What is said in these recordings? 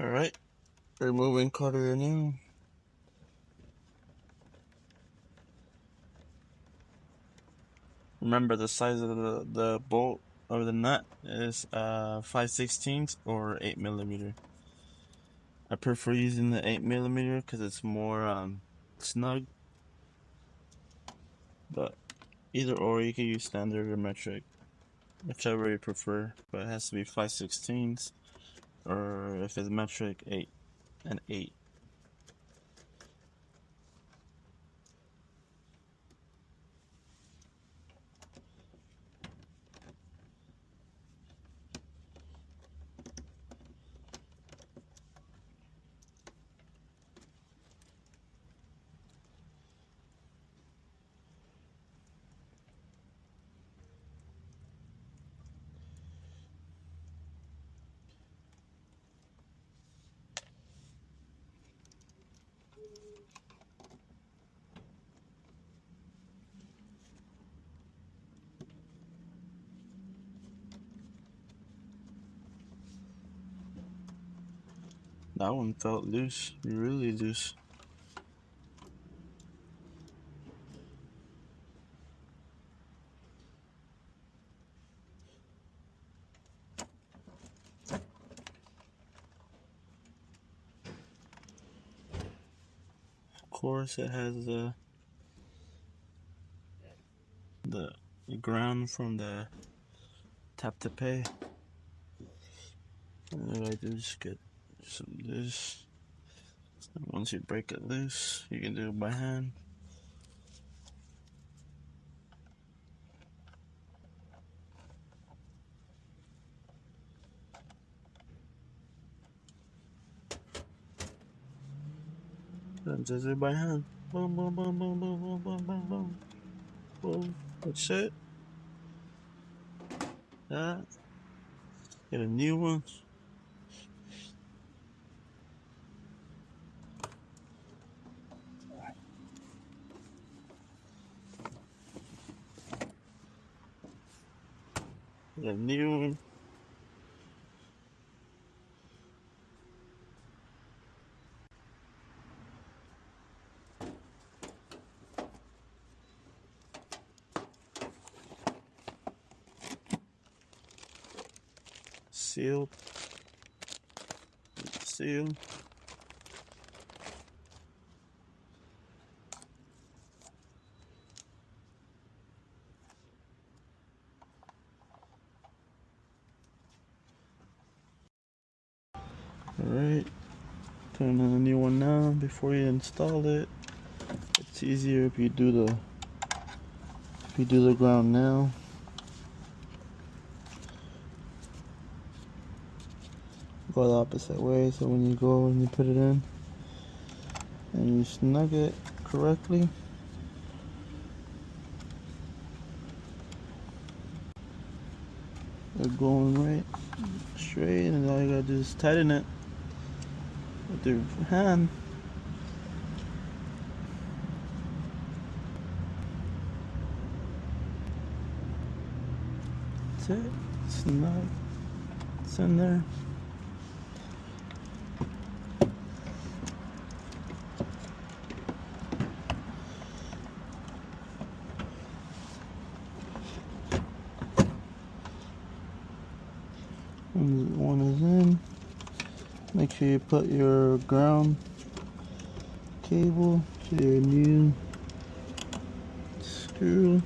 Alright, removing cutter now. Remember the size of the bolt or the nut is 5/16 or 8mm. I prefer using the 8mm because it's more snug, but either or you can use standard or metric, whichever you prefer, but it has to be 5/16 or if it's metric 8 and 8. That one felt loose, really loose. Of course, it has the ground from the tap to pay. And I just get some this. Once you break it loose, you can do it by hand. Then just do it by hand. Boom, boom, boom, boom, boom, boom, boom, boom, boom. Boom. That's it. That. Get a new one. Get a new one. Sealed. Sealed. Alright. Turn on a new one now before you install it. It's easier if you do the ground now. Go the opposite way, so when you go and you put it in and you snug it correctly, they're going right straight, and all you gotta do is tighten it with your hand. That's it. Snug. It's in there. One is in. Make sure you put your ground cable to your new screw.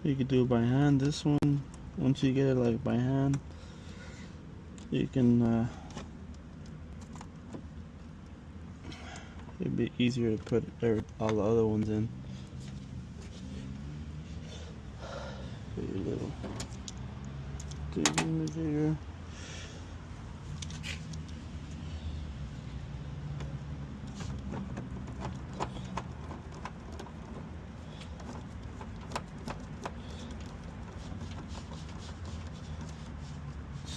You can do it by hand. This one, once you get it like by hand, you can it'd be easier to put all the other ones in. Put your little dig in there.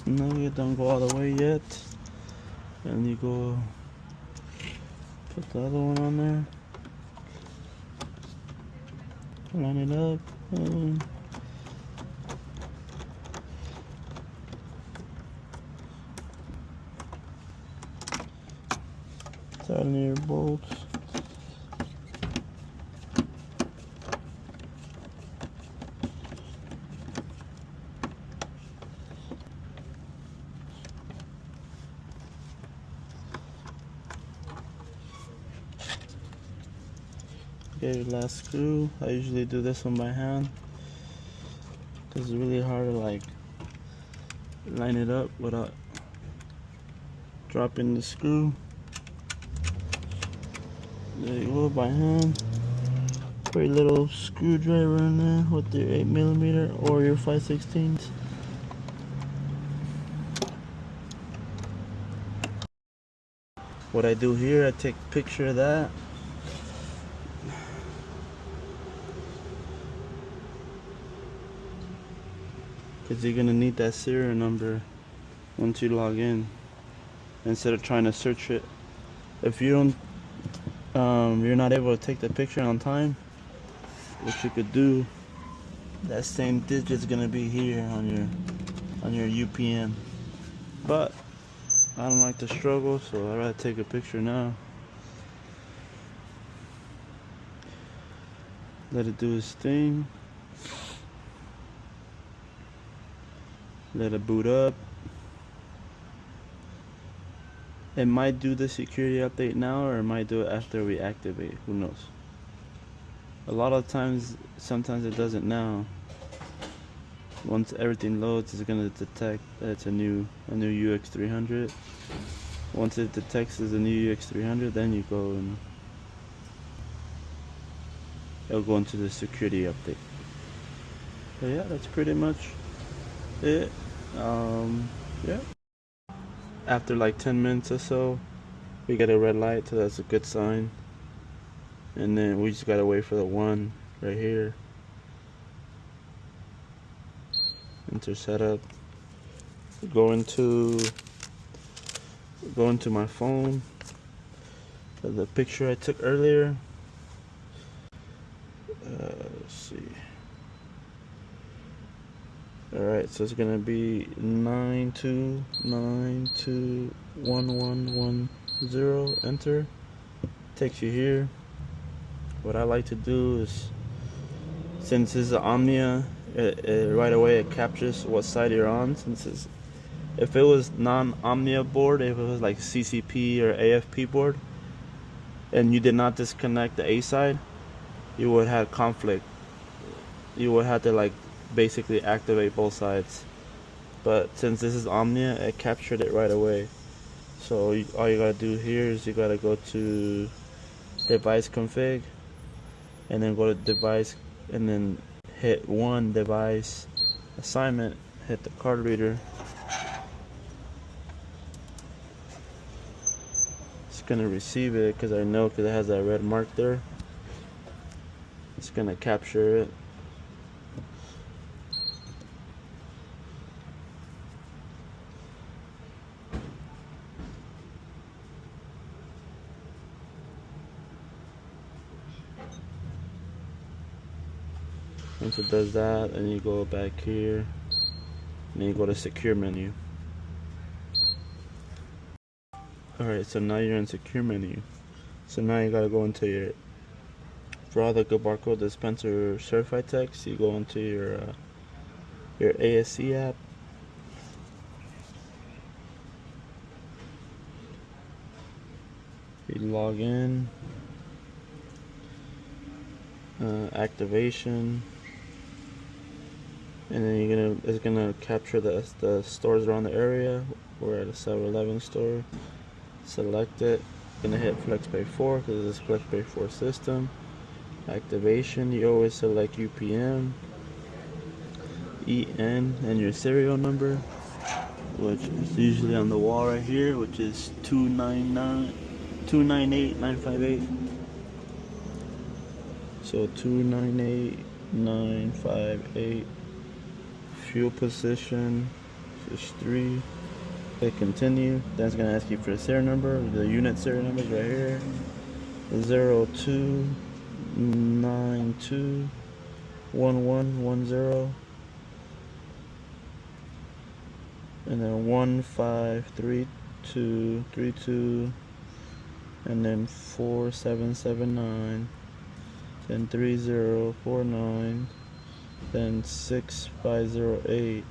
No, you don't go all the way yet, and you go Put the other one on there. Line it up. Tighten your bolts. Get your last screw. I usually do this one by hand because it's really hard to like line it up without dropping the screw. There you go, by hand. Put your little screwdriver in there with your 8mm or your 5/16. What I do here, I take a picture of that. Because you're gonna need that serial number once you log in, instead of trying to search it. If you don't, you're not able to take the picture on time, what you could do, that same digit's gonna be here on your UPN. But I don't like to struggle, so I'd rather take a picture now. Let it do its thing. Let it boot up. It might do the security update now, or it might do it after we activate. Who knows? A lot of times, sometimes it does it now. Once everything loads, it's gonna detect that it's a new UX300. Once it detects it's a new UX300, then you go and it'll go into the security update. But yeah, that's pretty much it. Yeah. After like 10 minutes or so, we get a red light, so that's a good sign. And then we just gotta wait for the one right here. Enter setup. Go into my phone. The picture I took earlier. Let's see. Alright, so it's gonna be 92921110. Enter. Takes you here. What I like to do is, since this is an Omnia, right away it captures what side you're on. If it was non-Omnia board, if it was like CCP or AFP board, and you did not disconnect the A side, you would have conflict. You would have to like basically activate both sides. But since this is Omnia, it captured it right away. So all you gotta do here is you gotta go to device config, and then go to device, and then hit one device assignment, hit the card reader. It's gonna receive it because I know, because it has that red mark there. It's gonna capture it. Once it does that, then you go back here, and then you go to secure menu. Alright, so now you're in secure menu. So now you gotta go into your, for all the good barcode dispenser certified text, you go into your ASC app. You log in, activation, and then it's gonna capture the stores around the area. We're at a 7-Eleven store. Select it. Gonna hit FlexPay 4 because it's a FlexPay 4 system. Activation, you always select UPN, EN, and your serial number, which is usually on the wall right here, which is 298958. So 298958. Fuel position is 3. Hit continue. Then it's gonna ask you for the serial number. The unit serial number is right here. 02921110, and then 153232, and then 4779, then 3049, then 6508,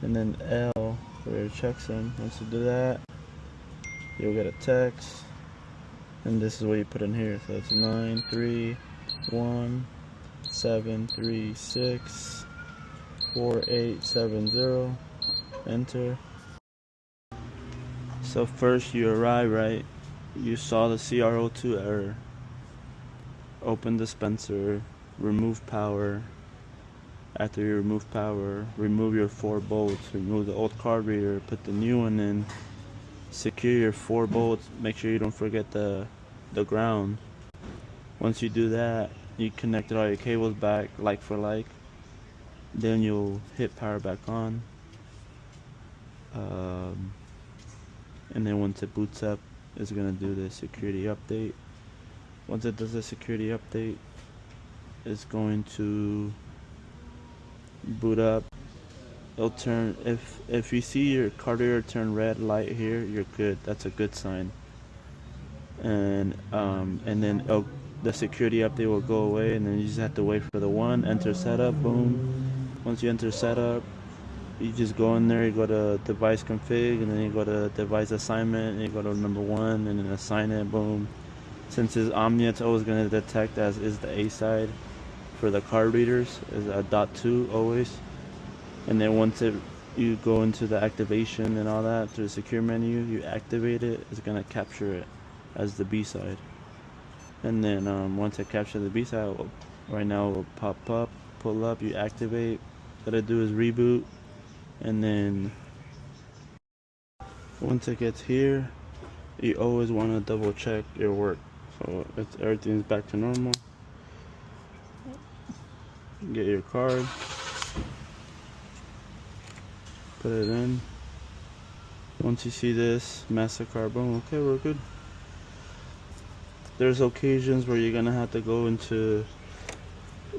and then L for your checksum. Once you do that, you'll get a text, and this is what you put in here. So it's 931-736-4870. Enter. So first you arrive, right? You saw the CR02 error. Open dispenser, remove power. After you remove power, remove your 4 bolts, remove the old card reader, put the new one in, secure your 4 bolts, make sure you don't forget the ground. Once you do that, you connected all your cables back like for like, then you'll hit power back on, and then once it boots up, it's going to do the security update. Once it does the security update, it's going to boot up. It'll turn, if you see your card reader turn red light here, you're good. That's a good sign. And then the security update will go away, and then you just have to wait for the one, enter setup, boom. Once you enter setup, you just go in there, you go to device config, and then you go to device assignment, and you go to number 1, and then assign it, boom. Since it's Omnia, it's always going to detect as is the A side for the card readers, is a .2 always. And then once you go into the activation and all that through the secure menu, you activate it, it's going to capture it as the B side. And then once it captures the B side, right now it will pop up, pull up, you activate. What I do is reboot, and then once it gets here, you always want to double check your work. So everything's back to normal. Get your card, put it in. Once you see this MasterCard, boom, okay, we're good. There's occasions where you're gonna have to go into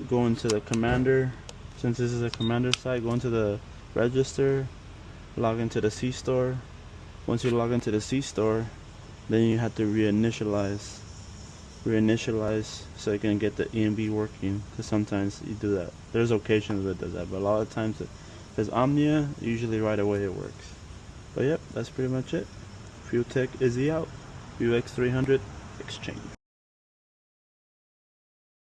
the commander. Since this is a commander site, go into the register, log into the C store. Once you log into the C store, then you have to reinitialize so you can get the EMB working, because sometimes you do that. There's occasions where it does that, but a lot of times if it's Omnia, usually right away it works. But yep, that's pretty much it. Fuel Tech Izzy out. UX300 Exchange.